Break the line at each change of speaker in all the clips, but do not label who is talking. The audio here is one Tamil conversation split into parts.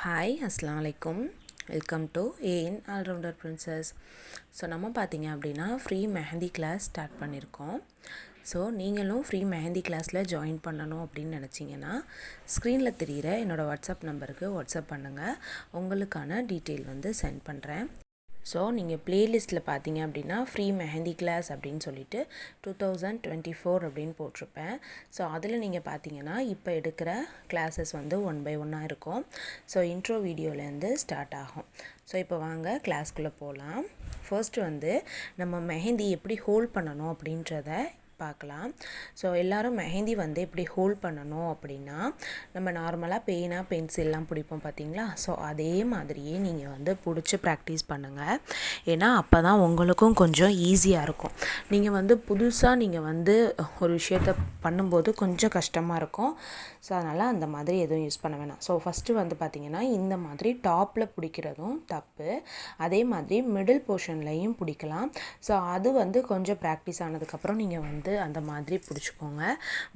Hi, Assalamu alaikum. Welcome to allrounder princess. So நம்ம பார்த்தீங்க அப்படின்னா ஃப்ரீ மெஹந்தி கிளாஸ் ஸ்டார்ட் பண்ணியிருக்கோம். ஸோ நீங்களும் ஃப்ரீ மெஹந்தி கிளாஸில் ஜாயின் பண்ணணும் அப்படின்னு நினச்சிங்கன்னா ஸ்க்ரீனில் தெரிகிற என்னோடய வாட்ஸ்அப் நம்பருக்கு வாட்ஸ்அப் பண்ணுங்கள். உங்களுக்கான டீட்டெயில் சென்ட் பண்ணுறேன். ஸோ நீங்கள் ப்ளேலிஸ்ட்டில் பார்த்தீங்க அப்படின்னா ஃப்ரீ மெஹந்தி கிளாஸ் அப்படின்னு சொல்லிட்டு 2024 அப்படின்னு போட்டிருப்பேன். ஸோ அதில் நீங்கள் பார்த்தீங்கன்னா இப்போ எடுக்கிற கிளாஸஸ் ஒன் பை ஒன்னாக இருக்கும். ஸோ இன்ட்ரோ வீடியோலேருந்து ஸ்டார்ட் ஆகும். ஸோ இப்போ வாங்க கிளாஸ்க்குள்ளே போகலாம். ஃபர்ஸ்ட்டு நம்ம மெஹந்தி எப்படி ஹோல்ட் பண்ணணும் அப்படின்றத பார்க்கலாம். ஸோ எல்லோரும் மெஹந்தி எப்படி ஹோல்ட் பண்ணணும் அப்படின்னா நம்ம நார்மலாக பேனா பென்சில்லாம் பிடிப்போம் பார்த்தீங்களா. ஸோ அதே மாதிரியே நீங்கள் பிடிச்சி ப்ராக்டிஸ் பண்ணுங்கள். ஏன்னா அப்போ தான் உங்களுக்கும் கொஞ்சம் ஈஸியாக இருக்கும். நீங்கள் புதுசாக நீங்கள் ஒரு விஷயத்த பண்ணும்போது கொஞ்சம் கஷ்டமாக இருக்கும். ஸோ அதனால் அந்த மாதிரி எதுவும் யூஸ் பண்ண வேணாம். ஸோ ஃபஸ்ட்டு பார்த்திங்கன்னா இந்த மாதிரி டாப்பில் பிடிக்கிறதும் தப்பு. அதே மாதிரி மிடில் போர்ஷன்லையும் பிடிக்கலாம். ஸோ அது கொஞ்சம் ப்ராக்டிஸ் ஆனதுக்கப்புறம் நீங்கள் அந்த மாதிரி பிடிச்சிக்கோங்க.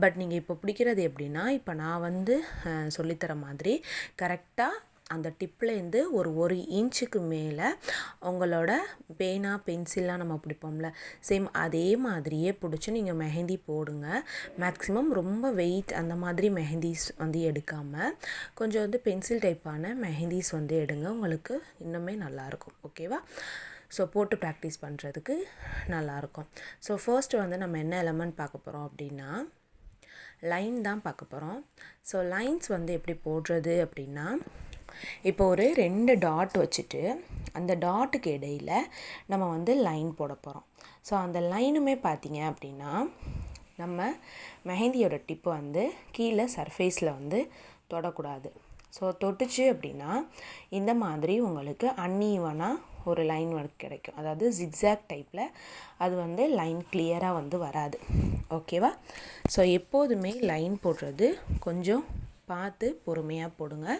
பட் நீங்கள் இப்போ பிடிக்கிறது எப்படின்னா, இப்போ நான் சொல்லித்தர மாதிரி கரெக்டாக அந்த டிப்லேருந்து ஒரு இன்ச்சுக்கு மேலே உங்களோட பேனா பென்சில்லாம் நம்ம பிடிப்போம்ல, சேம் அதே மாதிரியே பிடிச்சி நீங்கள் மெஹந்தி போடுங்க. மேக்ஸிமம் ரொம்ப வெயிட் அந்த மாதிரி மெஹந்திஸ் எடுக்காமல் கொஞ்சம் பென்சில் டைப்பான மெஹந்திஸ் எடுங்க. உங்களுக்கு இன்னுமே நல்லாயிருக்கும். ஓகேவா? ஸோ போட்டு ப்ராக்டிஸ் பண்ணுறதுக்கு நல்லாயிருக்கும். ஸோ ஃபர்ஸ்ட்டு நம்ம என்ன எலமெண்ட் பார்க்க போகிறோம் அப்படின்னா லைன் தான் பார்க்க போகிறோம். ஸோ லைன்ஸ் எப்படி போடுறது அப்படின்னா, இப்போ ஒரு 2 டாட் வச்சுட்டு அந்த டாட்டுக்கு இடையில் நம்ம லைன் போட போகிறோம். ஸோ அந்த லைனுமே பார்த்தீங்க அப்படின்னா நம்ம மெஹந்தியோட டிப்பு கீழே சர்ஃபேஸில் தொடக்கூடாது. ஸோ தொட்டுச்சு அப்படின்னா இந்த மாதிரி உங்களுக்கு அன்ஈவனாக ஒரு லைன் ஒர்க் கிடைக்கும். அதாவது ஜிக்ஸாக் டைப்பில் அது லைன் கிளியராக வராது. ஓகேவா? ஸோ எப்போதுமே லைன் போடுறது கொஞ்சம் பார்த்து பொறுமையாக போடுங்க.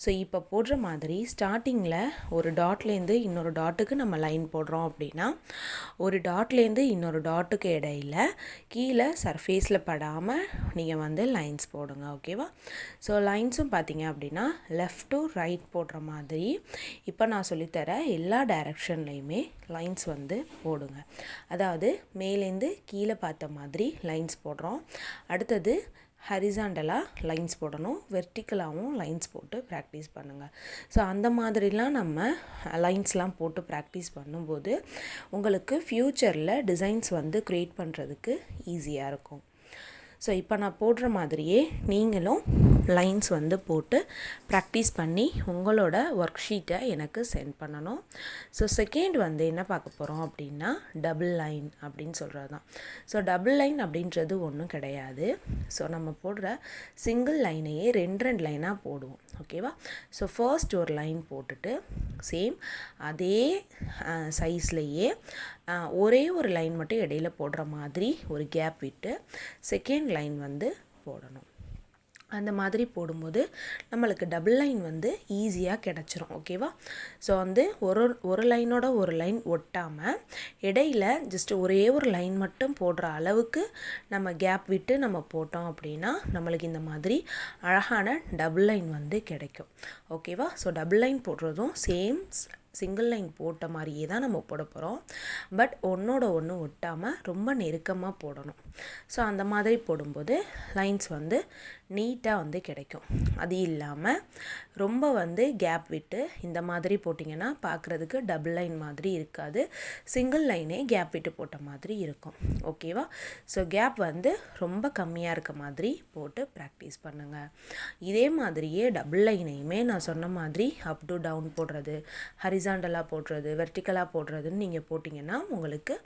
ஸோ இப்போ போடுற மாதிரி ஸ்டார்டிங்கில் ஒரு டாட்லேருந்து இன்னொரு டாட்டுக்கு நம்ம லைன் போடுறோம் அப்படின்னா ஒரு டாட்லேருந்து இன்னொரு டாட்டுக்கு இடையில் கீழே சர்ஃபேஸில் படாமல் நீங்கள் லைன்ஸ் போடுங்க. ஓகேவா? ஸோ லைன்ஸும் பார்த்தீங்க அப்படின்னா லெஃப்ட் டு ரைட் போடுற மாதிரி இப்போ நான் சொல்லித்தர எல்லா டைரக்ஷன்லேயுமே லைன்ஸ் போடுங்க. அதாவது மேலேருந்து கீழே பார்த்த மாதிரி லைன்ஸ் போடுறோம். அடுத்தது ஹரிசாண்டலாக லைன்ஸ் போடணும், வெர்டிக்கலாகவும் லைன்ஸ் போட்டு ப்ராக்டிஸ் பண்ணுங்கள். ஸோ அந்த மாதிரிலாம் நம்ம லைன்ஸ்லாம் போட்டு ப்ராக்டிஸ் பண்ணும்போது உங்களுக்கு ஃப்யூச்சரில் டிசைன்ஸ் க்ரியேட் பண்ணுறதுக்கு ஈஸியாக இருக்கும். ஸோ இப்போ நான் போடுற மாதிரியே நீங்களும் லைன்ஸ் போட்டு ப்ராக்டிஸ் பண்ணி உங்களோட ஒர்க் ஷீட்டை எனக்கு சென்ட் பண்ணணும். ஸோ செகண்ட் என்ன பார்க்க போகிறோம் அப்படின்னா டபுள் லைன் அப்படின்னு சொல்கிறது தான். ஸோ டபுள் லைன் அப்படின்றது ஒன்றும் கிடையாது. ஸோ நம்ம போடுற சிங்கிள் லைனையே 2 லைனாக போடுவோம். ஓகேவா? ஸோ ஃபர்ஸ்ட் ஒரு லைன் போட்டுட்டு சேம் அதே சைஸ்லையே ஒரே ஒரு லைன் மட்டும் இடையில போடுற மாதிரி ஒரு கேப் விட்டு செகண்ட் லைன் போடணும். அந்த மாதிரி போடும்போது நம்மளுக்கு டபுள் லைன் ஈஸியாக கிடச்சிரும். ஓகேவா? ஸோ ஒரு லைனோட ஒரு லைன் ஒட்டாமல் இடையில் ஜஸ்ட் ஒரே ஒரு லைன் மட்டும் போடுற அளவுக்கு நம்ம கேப் விட்டு நம்ம போட்டோம் அப்படின்னா நம்மளுக்கு இந்த மாதிரி அழகான டபுள் லைன் கிடைக்கும். ஓகேவா? ஸோ டபுள் லைன் போடுறதும் சேம் சிங்கிள் லைன் போட்ட மாதிரியே தான் நம்ம போட போகிறோம். பட் ஒன்றோட ஒன்று ஒட்டாமல் ரொம்ப நெருக்கமாக போடணும். ஸோ அந்த மாதிரி போடும்போது லைன்ஸ் நீட்டாக கிடைக்கும். அது இல்லாமல் ரொம்ப கேப் விட்டு இந்த மாதிரி போட்டிங்கன்னா பார்க்குறதுக்கு டபுள் லைன் மாதிரி இருக்காது, சிங்கிள் லைனே கேப் விட்டு போட்ட மாதிரி இருக்கும். ஓகேவா? ஸோ கேப் ரொம்ப கம்மியாக இருக்க மாதிரி போட்டு ப்ராக்டிஸ் பண்ணுங்கள். இதே மாதிரியே டபுள் லைனையுமே நான் சொன்ன மாதிரி அப் டு டவுன் போடுறது, ஹரிசாண்டலாக போடுறது, வெர்டிக்கலாக போடுறதுன்னு நீங்கள் போட்டிங்கன்னா உங்களுக்கு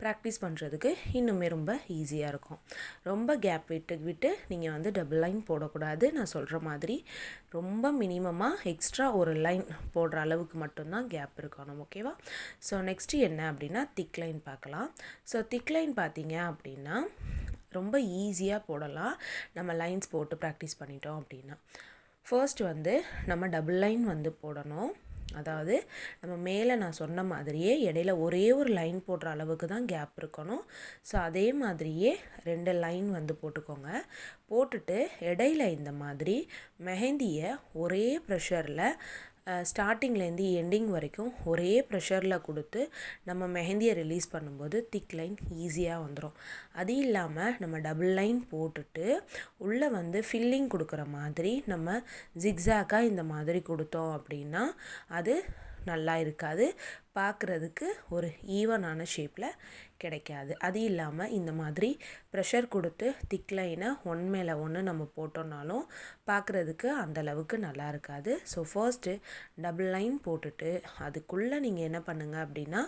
ப்ராக்டிஸ் பண்ணுறதுக்கு இன்னுமே ரொம்ப ஈஸியாக இருக்கும். ரொம்ப கேப் விட்டு நீங்கள் டபுள் லைன் போடக்கூடாது. நான் சொல்கிற மாதிரி ரொம்ப மினிமமாக எக்ஸ்ட்ரா ஒரு லைன் போடுற அளவுக்கு மட்டும்தான் கேப் இருக்கணும். ஓகேவா? ஸோ நெக்ஸ்ட்டு என்ன அப்படின்னா திக் லைன் பார்க்கலாம். ஸோ திக் லைன் பார்த்தீங்க அப்படின்னா ரொம்ப ஈஸியாக போடலாம் நம்ம லைன்ஸ் போட்டு ப்ராக்டிஸ் பண்ணிட்டோம் அப்படின்னா. ஃபர்ஸ்ட் நம்ம டபுள் லைன் போடணும். அதாவது நம்ம மேலே நான் சொன்ன மாதிரியே இடையில ஒரே ஒரு லைன் போடுற அளவுக்கு தான் கேப் இருக்கணும். ஸோ அதே மாதிரியே 2 லைன் வந்து போட்டுக்கோங்க. போட்டுட்டு இடையில இந்த மாதிரி மெஹந்தியை ஒரே ப்ரெஷரில் ஸ்டார்டிங்லேருந்து எண்டிங் வரைக்கும் ஒரே ப்ரெஷரில் கொடுத்து நம்ம மெஹந்தியை ரிலீஸ் பண்ணும்போது திக் லைன் ஈஸியாக வந்துடும். அது இல்லாமல் நம்ம டபுள் லைன் போட்டுட்டு உள்ளே வந்து ஃபில்லிங் கொடுக்குற மாதிரி நம்ம ஜிக்ஸாக்காக இந்த மாதிரி கொடுத்தோம் அப்படின்னா அது நல்லா இருக்காது, பார்க்குறதுக்கு ஒரு ஈவனான ஷேப்பில் கிடைக்காது. அது இல்லாமல் இந்த மாதிரி ப்ரெஷர் கொடுத்து திக் லைனை ஒன் மேலே ஒன்று நம்ம போட்டோம்னாலும் பார்க்குறதுக்கு அந்தளவுக்கு நல்லா இருக்காது. ஸோ ஃபர்ஸ்ட்டு டபுள் லைன் போட்டுட்டு அதுக்குள்ளே நீங்கள் என்ன பண்ணுங்கள் அப்படின்னா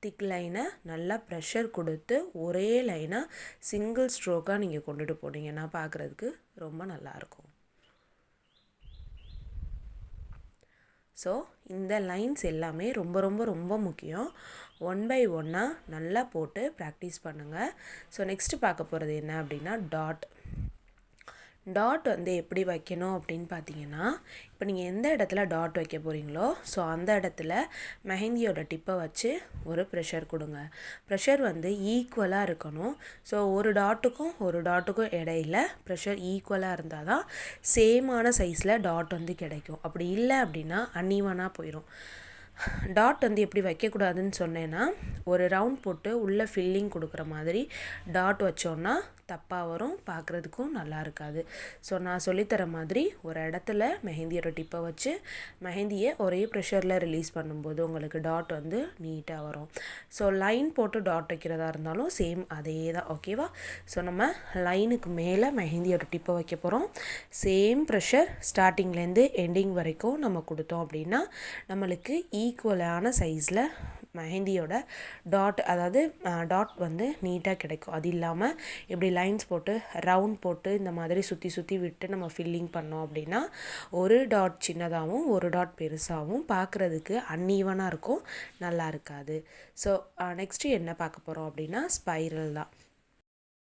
திக் லைனை நல்லா ப்ரெஷர் கொடுத்து ஒரே லைனாக சிங்கிள் ஸ்ட்ரோக்காக நீங்கள் கொண்டுட்டு போனீங்கன்னா பார்க்குறதுக்கு ரொம்ப நல்லாயிருக்கும். ஸோ இந்த லைன்ஸ் எல்லாமே ரொம்ப ரொம்ப ரொம்ப முக்கியம். ஒன் பை ஒன்னாக நல்லா போட்டு ப்ராக்டிஸ் பண்ணுங்கள். ஸோ நெக்ஸ்ட்டு பார்க்க போகிறது என்ன அப்படின்னா டாட் வந்து எப்படி வைக்கணும் அப்படின்னு பார்த்தீங்கன்னா, இப்போ நீங்கள் எந்த இடத்துல டாட் வைக்க போகிறீங்களோ ஸோ அந்த இடத்துல மெஹந்தியோட டிப்பை வச்சு ஒரு ப்ரெஷர் கொடுங்க. ப்ரெஷர் வந்து ஈக்குவலாக இருக்கணும். ஸோ ஒரு டாட்டுக்கும் இடையில ப்ரெஷர் ஈக்குவலாக இருந்தால் தான் சேமான சைஸில் டாட் வந்து கிடைக்கும். அப்படி இல்லை அப்படின்னா அன்ஈவனாக போயிடும். டாட் வந்து எப்படி வைக்கக்கூடாதுன்னு சொன்னேன்னா, ஒரு ரவுண்ட் போட்டு உள்ளே ஃபில்லிங் கொடுக்குற மாதிரி டாட் வச்சோன்னா தப்பாக வரும், பார்க்குறதுக்கும் நல்லா இருக்காது. ஸோ நான் சொல்லித்தர மாதிரி ஒரு இடத்துல மெஹந்தியோட டிப்பை வச்சு மெஹந்தியை ஒரே ப்ரெஷரில் ரிலீஸ் பண்ணும்போது உங்களுக்கு டாட் வந்து நீட்டாக வரும். ஸோ லைன் போட்டு டாட் வைக்கிறதா இருந்தாலும் சேம் அதே தான். ஓகேவா? ஸோ நம்ம லைனுக்கு மேலே மெஹந்தியோட டிப்பை வைக்க போகிறோம். சேம் ப்ரெஷர் ஸ்டார்டிங்லேருந்து எண்டிங் வரைக்கும் நம்ம கொடுத்தோம் அப்படின்னா நம்மளுக்கு ஈக்குவலான சைஸில் மெஹந்தியோட டாட் வந்து நீட்டாக கிடைக்கும். அது இல்லாமல் இப்படி லைன்ஸ் போட்டு ரவுண்ட் போட்டு இந்த மாதிரி சுற்றி விட்டு நம்ம ஃபில்லிங் பண்ணோம் அப்படின்னா ஒரு டாட் சின்னதாகவும் ஒரு டாட் பெருசாகவும் பார்க்குறதுக்கு அன்ஈவனாக இருக்கும், நல்லா இருக்காது. ஸோ நெக்ஸ்ட்டு என்ன பார்க்க போகிறோம் அப்படின்னா ஸ்பைரல் தான்.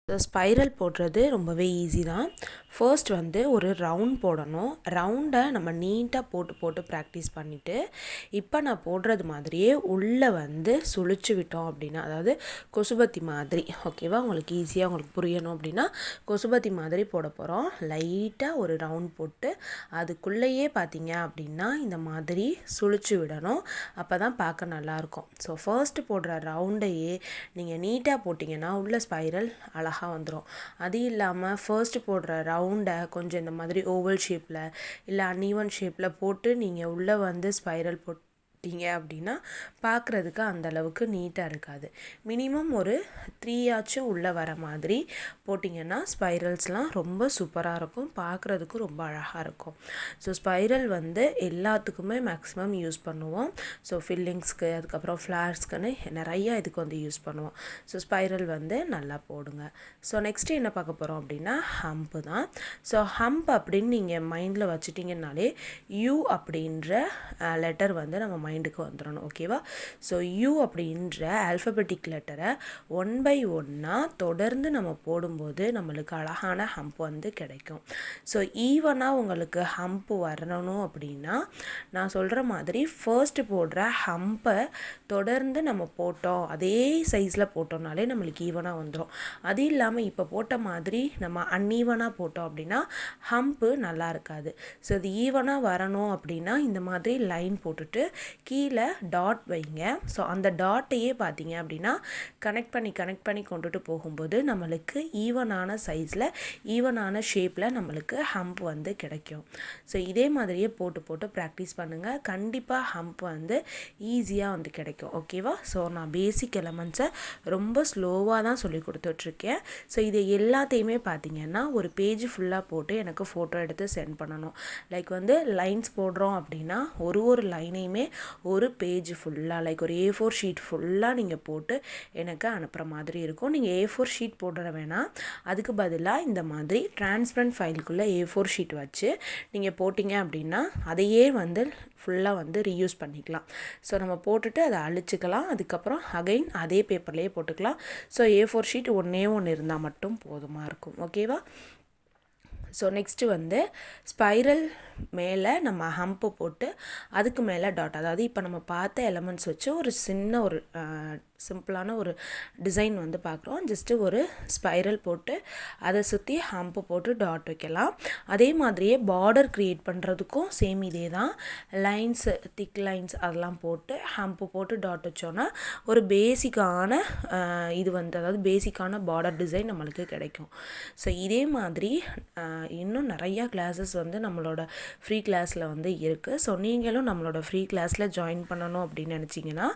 ஸ்பைரல் போடுறது ரொம்பவே ஈஸி தான். ஃபர்ஸ்ட் வந்து ஒரு ரவுண்ட் போடணும். ரவுண்டை நம்ம நீட்டாக போட்டு ப்ராக்டிஸ் பண்ணிவிட்டு இப்போ நான் போடுறது மாதிரியே உள்ளே வந்து சுழிச்சு விட்டோம் அப்படின்னா, அதாவது கொசுபத்தி மாதிரி, ஓகேவா, உங்களுக்கு ஈஸியாக உங்களுக்கு புரியணும் அப்படின்னா கொசுபத்தி மாதிரி போட போகிறோம். லைட்டாக ஒரு ரவுண்ட் போட்டு அதுக்குள்ளேயே பார்த்தீங்க அப்படின்னா இந்த மாதிரி சுழிச்சு விடணும். அப்போ தான் பார்க்க நல்லாயிருக்கும். ஸோ ஃபர்ஸ்ட்டு போடுற ரவுண்டையே நீங்கள் நீட்டாக போட்டிங்கன்னா உள்ள ஸ்பைரல் அழகாக வந்துடும். அது இல்லாமல் ஃபர்ஸ்ட் போடுற ரவுண்டை கொஞ்சம் இந்த மாதிரி ஓவல் ஷேப்பில் இல்லை அன்ஈவன் ஷேப்பில் போட்டு நீங்கள் உள்ளே வந்து ஸ்பைரல் போட்டிங்க அப்படின்னா பார்க்குறதுக்கு அந்தளவுக்கு நீட்டாக இருக்காது. மினிமம் ஒரு 3 ஆச்சும் உள்ளே வர மாதிரி போட்டிங்கன்னா ஸ்பைரல்ஸ்லாம் ரொம்ப சூப்பராக இருக்கும், பார்க்குறதுக்கும் ரொம்ப அழகாக இருக்கும். ஸோ ஸ்பைரல் வந்து எல்லாத்துக்குமே மேக்ஸிமம் யூஸ் பண்ணுவோம். ஸோ ஃபில்லிங்ஸ்க்கு, அதுக்கப்புறம் ஃப்ளார்ஸ்க்குன்னு நிறையா இதுக்கு வந்து யூஸ் பண்ணுவோம். ஸோ ஸ்பைரல் வந்து நல்லா போடுங்க. ஸோ நெக்ஸ்ட்டு என்ன பார்க்க போகிறோம் அப்படின்னா ஹம்ப்பு தான். ஸோ ஹம்ப் அப்படின்னு நீங்கள் மைண்டில் வச்சுட்டிங்கனாலே யூ அப்படின்ற லெட்டர் வந்து நம்ம மைண்டுக்கு வந்துடணும். ஓகேவா? ஸோ யூ அப்படின்ற ஆல்ஃபபெட்டிக் லெட்டரை ஒன் பை ஒன்னாக தொடர்ந்து நம்ம போடும்போது நம்மளுக்கு அழகான ஹம்ப் வந்து கிடைக்கும். ஸோ ஈவனாக உங்களுக்கு ஹம்ப் வரணும் அப்படின்னா நான் சொல்கிற மாதிரி ஃபர்ஸ்ட்டு போடுற ஹம்பை தொடர்ந்து நம்ம போட்டோம், அதே சைஸில் போட்டோம்னாலே நம்மளுக்கு ஈவனாக வந்துடும். அது இல்லாமல் இப்போ போட்ட மாதிரி நம்ம அன்ஈவனாக போட்டோம் அப்படின்னா ஹம்ப்பு நல்லா இருக்காது. ஸோ இது ஈவனாக வரணும் அப்படின்னா இந்த மாதிரி லைன் போட்டுட்டு கீழே டாட் வைங்க. ஸோ அந்த டாட்டையே பார்த்தீங்க அப்படின்னா கனெக்ட் பண்ணி கொண்டுட்டு போகும்போது நம்மளுக்கு ஈவனான சைஸில் ஈவனான ஷேப்பில் நம்மளுக்கு ஹம்ப் வந்து கிடைக்கும். ஸோ இதே மாதிரியே போட்டு ப்ராக்டிஸ் பண்ணுங்கள். கண்டிப்பாக ஹம்ப் வந்து ஈஸியாக வந்து கிடைக்கும். ஓகேவா? ஸோ நான் பேசிக் எலமெண்ட்ஸை ரொம்ப ஸ்லோவாக தான் சொல்லி கொடுத்துட்ருக்கேன். ஸோ இது எல்லாத்தையுமே பார்த்தீங்கன்னா ஒரு பேஜ் ஃபுல்லாக போட்டு எனக்கு ஃபோட்டோ எடுத்து சென்ட் பண்ணணும். லைக் வந்து லைன்ஸ் போடுறோம் அப்படின்னா ஒரு லைனையுமே ஒரு பேஜ் ஃபுல்லாக லைக் ஒரு A4 ஷீட் ஃபுல்லாக நீங்கள் போட்டு எனக்கு அனுப்புகிற மாதிரி இருக்கும். நீங்கள் A4 ஷீட் போடுற வேணாம், அதுக்கு பதிலாக இந்த மாதிரி டிரான்ஸ்பரண்ட் ஃபைலுக்குள்ளே A4 ஷீட் வச்சு நீங்கள் போட்டிங்க அப்படின்னா அதையே வந்து ஃபுல்லாக வந்து ரீயூஸ் பண்ணிக்கலாம். ஸோ நம்ம போட்டுட்டு அதை அழிச்சிக்கலாம், அதுக்கப்புறம் அகைன் அதே பேப்பர்லேயே போட்டுக்கலாம். ஸோ A4 ஷீட் ஒன்றே இருந்தால் மட்டும் போதுமாக இருக்கும். ஓகேவா? ஸோ நெக்ஸ்ட்டு வந்து ஸ்பைரல் மேலே நம்ம ஹம்பு போட்டு அதுக்கு மேலே டாட், அதாவது இப்போ நம்ம பார்த்த எலமெண்ட்ஸ் வச்சு ஒரு சின்ன ஒரு சிம்பிளான ஒரு டிசைன் வந்து பார்க்குறோம். ஜஸ்ட்டு ஒரு ஸ்பைரல் போட்டு அதை சுற்றி ஹம்பு போட்டு டாட் வைக்கலாம். அதே மாதிரியே பார்டர் க்ரியேட் பண்ணுறதுக்கும் சேம் இதே தான். லைன்ஸு திக் லைன்ஸ் அதெல்லாம் போட்டு ஹம்பு போட்டு டாட் வச்சோன்னா ஒரு பேசிக்கான இது வந்து அதாவது பேசிக்கான பார்டர் டிசைன் நம்மளுக்கு கிடைக்கும். ஸோ இதே மாதிரி இன்னும் நிறையா கிளாஸஸ் வந்து நம்மளோட ஃப்ரீ கிளாஸில் வந்து இருக்குது. ஸோ நீங்களும் நம்மளோட ஃப்ரீ கிளாஸில் ஜாயின் பண்ணணும் அப்படின்னு நினச்சிங்கன்னா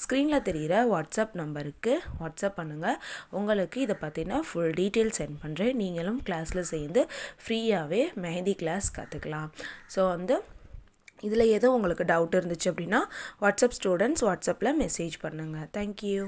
ஸ்க்ரீனில் தெரிகிற வாட்ஸ்அப் நம்பருக்கு வாட்ஸ்அப் பண்ணுங்கள். உங்களுக்கு இதை பற்றின ஃபுல் டீட்டெயில் சென்ட் பண்ணுறேன். நீங்களும் கிளாஸில் சேர்ந்து ஃப்ரீயாகவே மெஹந்தி கிளாஸ் கற்றுக்கலாம். ஸோ வந்து இதில் எதுவும் உங்களுக்கு டவுட் இருந்துச்சு அப்படின்னா வாட்ஸ்அப் ஸ்டூடெண்ட்ஸ் வாட்ஸ்அப்பில் மெசேஜ் பண்ணுங்கள். தேங்க்யூ.